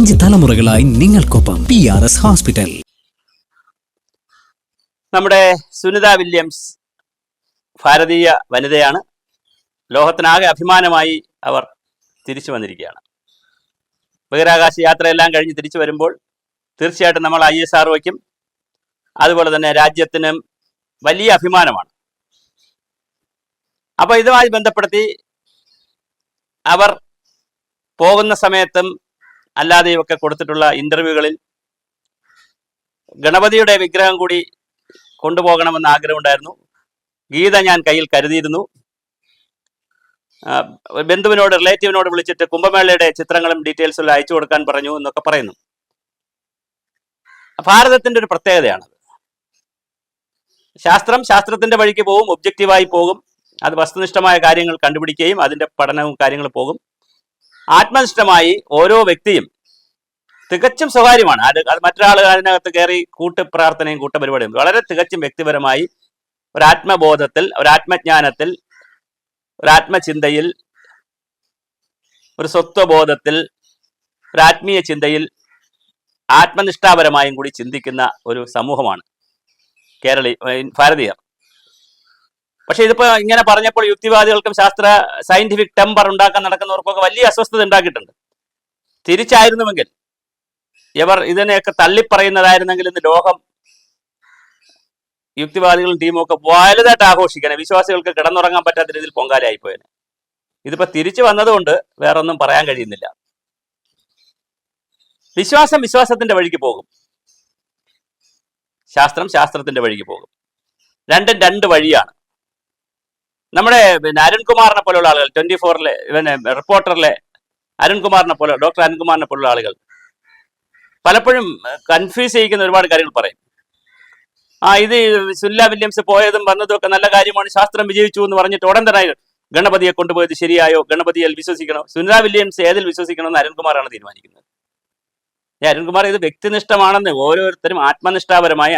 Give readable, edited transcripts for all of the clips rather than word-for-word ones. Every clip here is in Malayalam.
5 തലമുറകളായി നിങ്ങൾക്കൊപ്പം PRS ഹോസ്പിറ്റൽ. നമ്മുടെ സുനിത വില്യംസ് ഭാരതീയ വനിതയാണ്. ലോകത്തിനാകെ അഭിമാനമായി അവർ തിരിച്ചു വന്നിരിക്കുകയാണ്. ബഹിരാകാശ യാത്രയെല്ലാം കഴിഞ്ഞ് തിരിച്ചു വരുമ്പോൾ തീർച്ചയായിട്ടും നമ്മൾ ISROയ്ക്കും അതുപോലെ തന്നെ രാജ്യത്തിനും വലിയ അഭിമാനമാണ്. അപ്പോൾ ഇതുമായി ബന്ധപ്പെടുത്തി അവർ പോകുന്ന സമയത്തും അല്ലാതെയൊക്കെ കൊടുത്തിട്ടുള്ള ഇൻ്റർവ്യൂകളിൽ ഗണപതിയുടെ വിഗ്രഹം കൂടി കൊണ്ടുപോകണമെന്ന് ആഗ്രഹമുണ്ടായിരുന്നു. ഗീത ഞാൻ കയ്യിൽ കരുതിയിരുന്നു. ബന്ധുവിനോട് റിലേറ്റീവിനോട് വിളിച്ചിട്ട് കുംഭമേളയുടെ ചിത്രങ്ങളും ഡീറ്റെയിൽസും അയച്ചു കൊടുക്കാൻ പറഞ്ഞു എന്നൊക്കെ പറയുന്നു. ഭാരതത്തിൻ്റെ ഒരു പ്രത്യേകതയാണത്. ശാസ്ത്രത്തിൻ്റെ വഴിക്ക് പോകും, ഒബ്ജക്റ്റീവായി പോകും. അത് വസ്തുനിഷ്ഠമായ കാര്യങ്ങൾ കണ്ടുപിടിക്കുകയും അതിൻ്റെ പഠനവും കാര്യങ്ങളും പോകും. ആത്മനിഷ്ഠമായി ഓരോ വ്യക്തിയും തികച്ചും സ്വകാര്യമാണ്. അത് മറ്റൊരാൾ അതിനകത്ത് കയറി കൂട്ടുപ്രാർത്ഥനയും കൂട്ടപരിപാടിയും വളരെ തികച്ചും വ്യക്തിപരമായി ഒരാത്മബോധത്തിൽ, ഒരാത്മജ്ഞാനത്തിൽ, ഒരാത്മചിന്തയിൽ, ഒരു സ്വത്വബോധത്തിൽ, ഒരാത്മീയ ചിന്തയിൽ ആത്മനിഷ്ഠാപരമായും കൂടി ചിന്തിക്കുന്ന ഒരു സമൂഹമാണ് ഭാരതീയർ. പക്ഷെ ഇതിപ്പോ ഇങ്ങനെ പറഞ്ഞപ്പോൾ യുക്തിവാദികൾക്കും സയന്റിഫിക് ടെമ്പർ ഉണ്ടാക്കാൻ നടക്കുന്നവർക്കൊക്കെ വലിയ അസ്വസ്ഥത ഉണ്ടാക്കിയിട്ടുണ്ട്. തിരിച്ചായിരുന്നുവെങ്കിൽ ഇവർ ഇതിനെയൊക്കെ തള്ളിപ്പറയുന്നതായിരുന്നെങ്കിൽ ഇന്ന് ലോകം യുക്തിവാദികളും ടീമും ഒക്കെ വലുതായിട്ട് ആഘോഷിക്കണം. വിശ്വാസികൾക്ക് കിടന്നുറങ്ങാൻ പറ്റാത്ത രീതിയിൽ പൊങ്കാലയായിപ്പോയത്. ഇതിപ്പോ തിരിച്ചു വന്നതുകൊണ്ട് വേറൊന്നും പറയാൻ കഴിയുന്നില്ല. വിശ്വാസത്തിന്റെ വഴിക്ക് പോകും, ശാസ്ത്രത്തിന്റെ വഴിക്ക് പോകും. രണ്ടും രണ്ട് വഴിയാണ്. നമ്മുടെ അരുൺകുമാറിനെ പോലുള്ള ആളുകൾ 24-ലെ റിപ്പോർട്ടറിലെ ഡോക്ടർ അരുൺകുമാറിനെ പോലുള്ള ആളുകൾ പലപ്പോഴും കൺഫ്യൂസ് ചെയ്യിക്കുന്ന ഒരുപാട് കാര്യങ്ങൾ പറയും. ഇത് സുനിത വില്യംസ് പോയതും വന്നതും ഒക്കെ നല്ല കാര്യമാണ്, ശാസ്ത്രം വിജയിച്ചു എന്ന് പറഞ്ഞിട്ട് ഉടൻ തന്നെ ഗണപതിയെ കൊണ്ടുപോയത് ശരിയായോ, ഗണപതിയിൽ വിശ്വസിക്കണോ, സുനിത വില്യംസ് ഏതിൽ വിശ്വസിക്കണമെന്ന് അരുൺകുമാറാണ് തീരുമാനിക്കുന്നത്. അരുൺകുമാർ ഇത് വ്യക്തിനിഷ്ഠമാണെന്ന്, ഓരോരുത്തരും ആത്മനിഷ്ഠാപരമായി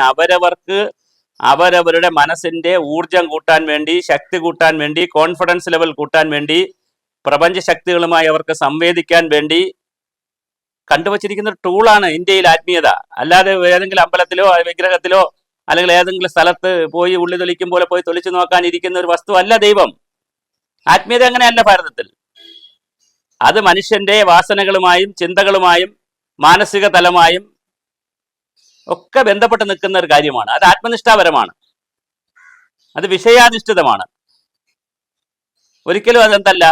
അവരവരുടെ മനസ്സിന്റെ ഊർജം കൂട്ടാൻ വേണ്ടി, ശക്തി കൂട്ടാൻ വേണ്ടി, കോൺഫിഡൻസ് ലെവൽ കൂട്ടാൻ വേണ്ടി, പ്രപഞ്ച ശക്തികളുമായി അവർക്ക് സംവേദിക്കാൻ വേണ്ടി കണ്ടുവച്ചിരിക്കുന്ന ഒരു ടൂളാണ് ഇന്ത്യയിൽ ആത്മീയത. അല്ലാതെ ഏതെങ്കിലും അമ്പലത്തിലോ വിഗ്രഹത്തിലോ അല്ലെങ്കിൽ ഏതെങ്കിലും സ്ഥലത്ത് പോയി ഉള്ളി തൊലിക്കും പോലെ പോയി തൊലിച്ചു നോക്കാൻ ഇരിക്കുന്ന ഒരു വസ്തു അല്ല ദൈവം. ആത്മീയത അങ്ങനെയല്ല ഭാരതത്തിൽ. അത് മനുഷ്യന്റെ വാസനകളുമായും ചിന്തകളുമായും മാനസിക തലമായും ഒക്കെ ബന്ധപ്പെട്ട് നിൽക്കുന്ന ഒരു കാര്യമാണ്. അത് ആത്മനിഷ്ഠാപരമാണ്, അത് വിഷയാധിഷ്ഠിതമാണ്. ഒരിക്കലും അതെന്തല്ല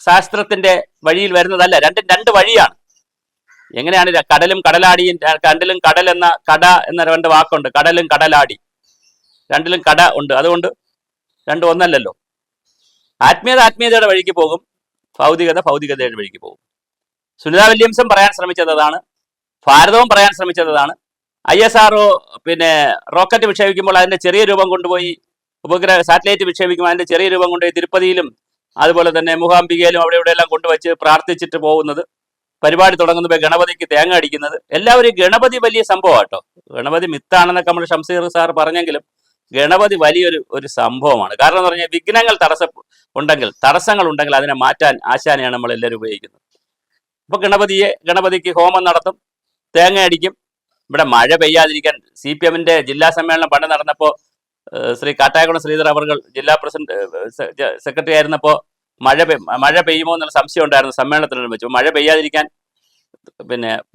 ശാസ്ത്രത്തിന്റെ വഴിയിൽ വരുന്നതല്ല. രണ്ടും രണ്ട് വഴിയാണ്. എങ്ങനെയാണ് കടലും കടലാടിയും, രണ്ടിലും കടൽ എന്ന കട എന്ന രണ്ട് വാക്കുണ്ട്. കടലും കടലാടി, രണ്ടിലും കട ഉണ്ട്. അതുകൊണ്ട് രണ്ടും ഒന്നല്ലല്ലോ. ആത്മീയതയുടെ വഴിക്ക് പോകും, ഭൗതികതയുടെ വഴിക്ക് പോകും. സുനിത വില്യംസും പറയാൻ ശ്രമിച്ചത് അതാണ്, ഭാരതവും പറയാൻ ശ്രമിച്ചത് അതാണ്. ISRO റോക്കറ്റ് വിക്ഷേപിക്കുമ്പോൾ അതിന്റെ ചെറിയ രൂപം കൊണ്ടുപോയി, സാറ്റലൈറ്റ് വിക്ഷേപിക്കുമ്പോൾ അതിന്റെ ചെറിയ രൂപം കൊണ്ടുപോയി തിരുപ്പതിയിലും അതുപോലെ തന്നെ മൂകാംബികയിലും അവിടെ ഇവിടെ എല്ലാം കൊണ്ടുവച്ച് പ്രാർത്ഥിച്ചിട്ട് പോകുന്നത്, പരിപാടി തുടങ്ങുമ്പോൾ ഗണപതിക്ക് തേങ്ങ അടിക്കുന്നത്, എല്ലാവരും ഗണപതി വലിയ സംഭവമാണ് കേട്ടോ. ഗണപതി മിത്താണെന്നൊക്കെ നമ്മൾ ഷംസീർ സാർ പറഞ്ഞെങ്കിലും ഗണപതി വലിയൊരു സംഭവമാണ്. കാരണം എന്ന് പറഞ്ഞാൽ തടസ്സങ്ങൾ ഉണ്ടെങ്കിൽ അതിനെ മാറ്റാൻ ആശാനെയാണ് നമ്മൾ എല്ലാവരും ഉപയോഗിക്കുന്നത്. അപ്പൊ ഗണപതിക്ക് ഹോമം നടത്തും, തേങ്ങ അടിക്കും. ഇവിടെ മഴ പെയ്യാതിരിക്കാൻ CPM-ന്റെ ജില്ലാ സമ്മേളനം പണ്ട് നടന്നപ്പോൾ ശ്രീ കാട്ടായകുളം ശ്രീധർ അവർ ജില്ലാ സെക്രട്ടറി ആയിരുന്നപ്പോൾ മഴ പെയ്യുമോ എന്നുള്ള സംശയം ഉണ്ടായിരുന്നു. സമ്മേളനത്തിന് വെച്ചു മഴ പെയ്യാതിരിക്കാൻ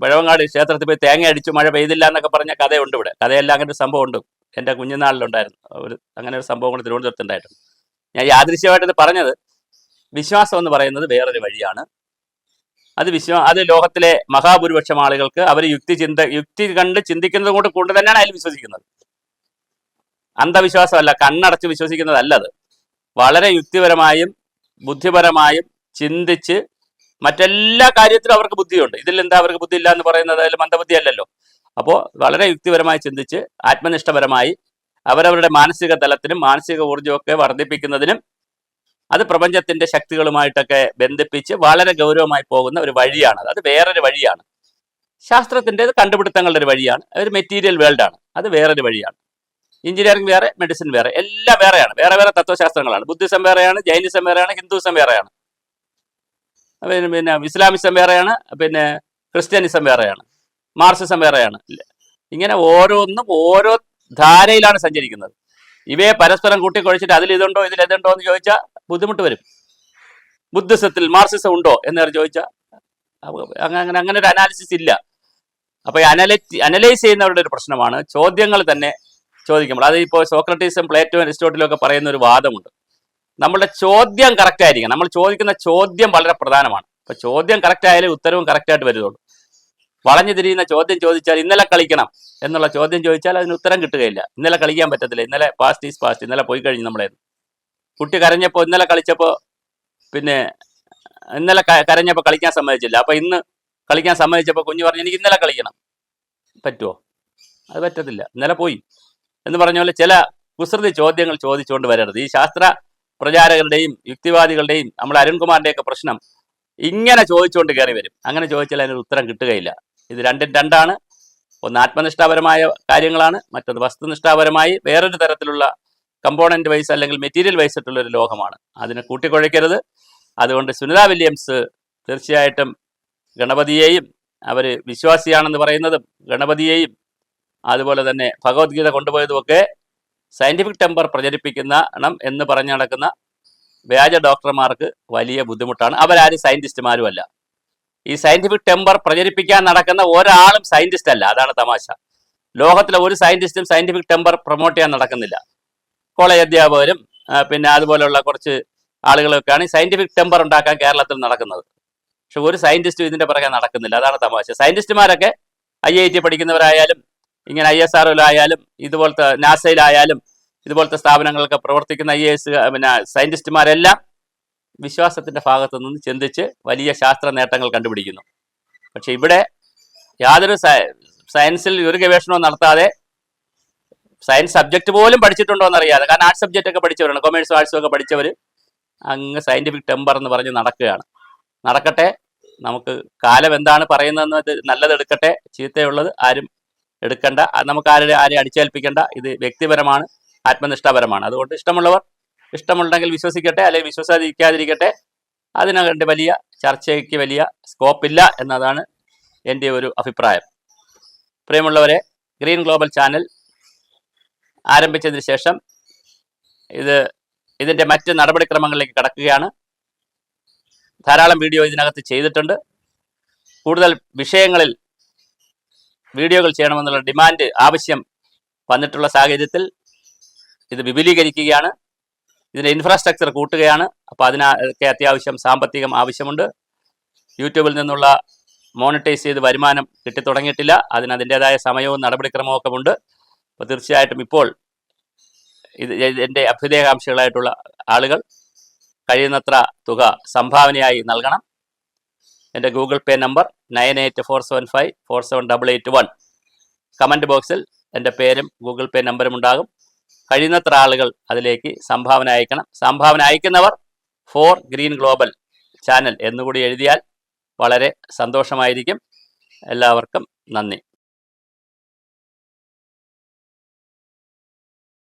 പഴവങ്ങാട് ക്ഷേത്രത്തിൽ പോയി തേങ്ങ അടിച്ചു, മഴ പെയ്തില്ല എന്നൊക്കെ പറഞ്ഞ കഥയുണ്ട്. ഇവിടെ കഥയെല്ലാം അങ്ങനെ ഒരു സംഭവം ഉണ്ട്. എൻ്റെ കുഞ്ഞുനാളിലുണ്ടായിരുന്നു അങ്ങനെ ഒരു സംഭവം കൂടെ തിരുവനന്തപുരത്ത് ഉണ്ടായിട്ടുണ്ട്. ഞാൻ യാദൃശ്യമായിട്ട് ഇത് പറഞ്ഞത്, വിശ്വാസം എന്ന് പറയുന്നത് വേറൊരു വഴിയാണ്. അത് ലോകത്തിലെ മഹാഭൂരിപക്ഷം ആളുകൾക്ക് അവർ യുക്തി കണ്ട് ചിന്തിക്കുന്നത് കൊണ്ട് തന്നെയാണ് അതിൽ വിശ്വസിക്കുന്നത്. അന്ധവിശ്വാസമല്ല, കണ്ണടച്ച് വിശ്വസിക്കുന്നതല്ല. അത് വളരെ യുക്തിപരമായും ബുദ്ധിപരമായും ചിന്തിച്ച്, മറ്റെല്ലാ കാര്യത്തിലും അവർക്ക് ബുദ്ധിയുണ്ട്. ഇതിൽ എന്താ അവർക്ക് ബുദ്ധി ഇല്ല എന്ന് പറയുന്നത്? അതിൽ മന്ദബുദ്ധി അല്ലല്ലോ. അപ്പോൾ വളരെ യുക്തിപരമായി ചിന്തിച്ച് ആത്മനിഷ്ഠപരമായി അവരവരുടെ മാനസിക തലത്തിനും മാനസിക ഊർജ്ജമൊക്കെ വർദ്ധിപ്പിക്കുന്നതിനും അത് പ്രപഞ്ചത്തിന്റെ ശക്തികളുമായിട്ടൊക്കെ ബന്ധിപ്പിച്ച് വളരെ ഗൗരവമായി പോകുന്ന ഒരു വഴിയാണ്. അത് വേറൊരു വഴിയാണ്. ശാസ്ത്രത്തിൻ്റെ കണ്ടുപിടുത്തങ്ങളുടെ ഒരു വഴിയാണ്. ഒരു മെറ്റീരിയൽ വേൾഡാണ്, അത് വേറൊരു വഴിയാണ്. എഞ്ചിനീയറിംഗ് വേറെ, മെഡിസിൻ വേറെ, എല്ലാം വേറെയാണ്. വേറെ തത്വശാസ്ത്രങ്ങളാണ്. ബുദ്ധിസം വേറെയാണ്, ജൈനിസം വേറെയാണ്, ഹിന്ദുസം വേറെയാണ്. പിന്നെ ഇസ്ലാമിസം വേറെയാണ്, പിന്നെ ക്രിസ്ത്യാനിസം വേറെയാണ്, മാർക്സിസം വേറെയാണ്. ഇങ്ങനെ ഓരോന്നും ഓരോ ധാരയിലാണ് സഞ്ചരിക്കുന്നത്. ഇവയെ പരസ്പരം കൂട്ടിക്കൊഴിച്ചിട്ട് അതിൽ ഇതുണ്ടോ ഇതിൽ ഇതുണ്ടോ എന്ന് ചോദിച്ചാൽ ബുദ്ധിമുട്ട് വരും. ബുദ്ധിസത്തിൽ മാർക്സിസം ഉണ്ടോ എന്ന് ചോദിച്ചാൽ അങ്ങനെ ഒരു അനാലിസിസ് ഇല്ല. അപ്പോൾ ഈ അനലൈസ് ചെയ്യുന്നവരുടെ ഒരു പ്രശ്നമാണ് ചോദ്യങ്ങൾ തന്നെ ചോദിക്കുമ്പോൾ. അത് ഇപ്പോൾ സോക്രട്ടീസും പ്ലേറ്റോ അരിസ്റ്റോട്ടിലും ഒക്കെ പറയുന്ന ഒരു വാദമുണ്ട്. നമ്മളുടെ ചോദ്യം കറക്റ്റ് ആയിരിക്കണം. നമ്മൾ ചോദിക്കുന്ന ചോദ്യം വളരെ പ്രധാനമാണ്. അപ്പോൾ ചോദ്യം കറക്റ്റ് ആയാലേ ഉത്തരവും കറക്റ്റായിട്ട് വരുന്നുള്ളൂ. വളഞ്ഞു തിരിയുന്ന ചോദ്യം ചോദിച്ചാൽ ഇന്നലെ കളിക്കണം എന്നുള്ള ചോദ്യം ചോദിച്ചാൽ അതിന് ഉത്തരം കിട്ടുകയില്ല. ഇന്നലെ കളിക്കാൻ പറ്റത്തില്ല. ഇന്നലെ പാസ്റ്റ് ഈസ് പാസ്റ്റ്, ഇന്നലെ പോയി കഴിഞ്ഞു. നമ്മളെ കുട്ടി കരഞ്ഞപ്പോൾ ഇന്നലെ കളിച്ചപ്പോൾ പിന്നെ ഇന്നലെ കരഞ്ഞപ്പോൾ കളിക്കാൻ സമ്മതിച്ചില്ല. അപ്പോൾ ഇന്ന് കളിക്കാൻ സമ്മതിച്ചപ്പോൾ കുഞ്ഞ് പറഞ്ഞു എനിക്ക് ഇന്നലെ കളിക്കണം. പറ്റുമോ? അത് പറ്റത്തില്ല. ഇന്നലെ പോയി എന്ന് പറഞ്ഞ പോലെ ചില കുസൃതി ചോദ്യങ്ങൾ ചോദിച്ചുകൊണ്ട് വരരുത്. ഈ ശാസ്ത്ര പ്രചാരകരുടെയും യുക്തിവാദികളുടെയും നമ്മൾ അരുൺകുമാറിൻ്റെയൊക്കെ പ്രശ്നം ഇങ്ങനെ ചോദിച്ചുകൊണ്ട് കയറി വരും. അങ്ങനെ ചോദിച്ചാൽ അതിനൊരു ഉത്തരം കിട്ടുകയില്ല. ഇത് രണ്ടും രണ്ടാണ്. ഒന്ന് ആത്മനിഷ്ഠാപരമായ കാര്യങ്ങളാണ്, മറ്റൊന്ന് വസ്തുനിഷ്ഠാപരമായി വേറൊരു തരത്തിലുള്ള കമ്പോണന്റ് വൈസ് അല്ലെങ്കിൽ മെറ്റീരിയൽ വൈസ് ആയിട്ടുള്ള ഒരു ലോകമാണ്. അതിനെ കൂട്ടിക്കുഴയ്ക്കരുത്. അതുകൊണ്ട് സുനിത വില്യംസ് തീർച്ചയായിട്ടും ഗണപതിയെയും അവർ വിശ്വാസിയാണെന്ന് പറയുന്നതും ഗണപതിയെയും അതുപോലെ തന്നെ ഭഗവത്ഗീത കൊണ്ടുപോയതുമൊക്കെ സയന്റിഫിക് ടെമ്പർ പ്രചരിപ്പിക്കണം എന്ന് പറഞ്ഞു നടക്കുന്ന വ്യാജ ഡോക്ടർമാർക്ക് വലിയ ബുദ്ധിമുട്ടാണ്. അവരാരും സയന്റിസ്റ്റുമാരുമല്ല. ഈ സയന്റിഫിക് ടെമ്പർ പ്രചരിപ്പിക്കാൻ നടക്കുന്ന ഒരാളും സയന്റിസ്റ്റ് അല്ല. അതാണ് തമാശ. ലോകത്തിലെ ഒരു സയന്റിസ്റ്റും സയന്റിഫിക് ടെമ്പർ പ്രൊമോട്ട് ചെയ്യാൻ നടക്കുന്നില്ല. കോളേജ് അധ്യാപകരും പിന്നെ അതുപോലെയുള്ള കുറച്ച് ആളുകളൊക്കെയാണ് ഈ സയന്റിഫിക് ടെമ്പർ ഉണ്ടാക്കാൻ കേരളത്തിൽ നടക്കുന്നത്. പക്ഷെ ഒരു സയന്റിസ്റ്റും ഇതിന്റെ പുറകെ നടക്കുന്നില്ല. അതാണ് തമാശ. സയന്റിസ്റ്റുമാരൊക്കെ IIT പഠിക്കുന്നവരായാലും ഇങ്ങനെ ISROയിലായാലും ഇതുപോലത്തെ നാസയിലായാലും ഇതുപോലത്തെ സ്ഥാപനങ്ങളൊക്കെ പ്രവർത്തിക്കുന്ന IAS പിന്നെ സയന്റിസ്റ്റുമാരെല്ലാം വിശ്വാസത്തിന്റെ ഭാഗത്തു നിന്ന് ചിന്തിച്ച് വലിയ ശാസ്ത്ര നേട്ടങ്ങൾ കണ്ടുപിടിക്കുന്നു. പക്ഷെ ഇവിടെ യാതൊരു സയൻസിൽ ഒരു ഗവേഷണവും നടത്താതെ സയൻസ് സബ്ജക്റ്റ് പോലും പഠിച്ചിട്ടുണ്ടോ എന്നറിയാതെ, കാരണം ആർട്സ് സബ്ജക്റ്റ് ഒക്കെ പഠിച്ചവരാണ്, കൊമേഴ്സും ആർട്സും ഒക്കെ പഠിച്ചവർ അങ്ങ് സയന്റിഫിക് ടെമ്പർ എന്ന് പറഞ്ഞ് നടക്കുകയാണ്. നടക്കട്ടെ. നമുക്ക് കാലം എന്താണ് പറയുന്നതെന്ന് നല്ലത് എടുക്കട്ടെ, ചീത്തയുള്ളത് ആരും എടുക്കണ്ട. നമുക്ക് ആരെയും അടിച്ചേൽപ്പിക്കേണ്ട. ഇത് വ്യക്തിപരമാണ്, ആത്മനിഷ്ഠാപരമാണ്. അതുകൊണ്ട് ഇഷ്ടമുള്ളവർ ഇഷ്ടമുണ്ടെങ്കിൽ വിശ്വസിക്കട്ടെ, അല്ലെങ്കിൽ വിശ്വസിക്കാതിരിക്കട്ടെ. അതിനുവേണ്ടി വലിയ ചർച്ചയ്ക്ക് വലിയ സ്കോപ്പില്ല എന്നതാണ് എൻ്റെ ഒരു അഭിപ്രായം. പ്രിയമുള്ളവരെ, ഗ്രീൻ ഗ്ലോബൽ ചാനൽ ആരംഭിച്ചതിന് ശേഷം ഇതിൻ്റെ മറ്റ് നടപടിക്രമങ്ങളിലേക്ക് കടക്കുകയാണ്. ധാരാളം വീഡിയോ ഇതിനകത്ത് ചെയ്തിട്ടുണ്ട്. കൂടുതൽ വിഷയങ്ങളിൽ വീഡിയോകൾ ചെയ്യണമെന്നുള്ള ഡിമാൻഡ് ആവശ്യം വന്നിട്ടുള്ള സാഹചര്യത്തിൽ ഇത് വിപുലീകരിക്കുകയാണ്. ഇതിൻ്റെ ഇൻഫ്രാസ്ട്രക്ചർ കൂട്ടുകയാണ്. അപ്പോൾ അതിനൊക്കെ അത്യാവശ്യം സാമ്പത്തികം ആവശ്യമുണ്ട്. യൂട്യൂബിൽ നിന്നുള്ള മോണിറ്റൈസ് ചെയ്ത് വരുമാനം കിട്ടിത്തുടങ്ങിയിട്ടില്ല. അതിൻ്റേതായ സമയവും നടപടിക്രമവും ഒക്കെ ഉണ്ട്. അപ്പോൾ തീർച്ചയായിട്ടും ഇപ്പോൾ എൻ്റെ അഭ്യുദയകാംക്ഷികളായിട്ടുള്ള ആളുകൾ കഴിയുന്നത്ര തുക സംഭാവനയായി നൽകണം. എൻ്റെ ഗൂഗിൾ പേ നമ്പർ 9847547881. കമൻറ്റ് ബോക്സിൽ എൻ്റെ പേരും ഗൂഗിൾ പേ നമ്പറും ഉണ്ടാകും. കഴിയുന്നത്ര ആളുകൾ അതിലേക്ക് സംഭാവന അയക്കണം. സംഭാവന അയക്കുന്നവർ ഫോർ ഗ്രീൻ ഗ്ലോബൽ ചാനൽ എന്നുകൂടി എഴുതിയാൽ വളരെ സന്തോഷമായിരിക്കും. എല്ലാവർക്കും നന്ദി.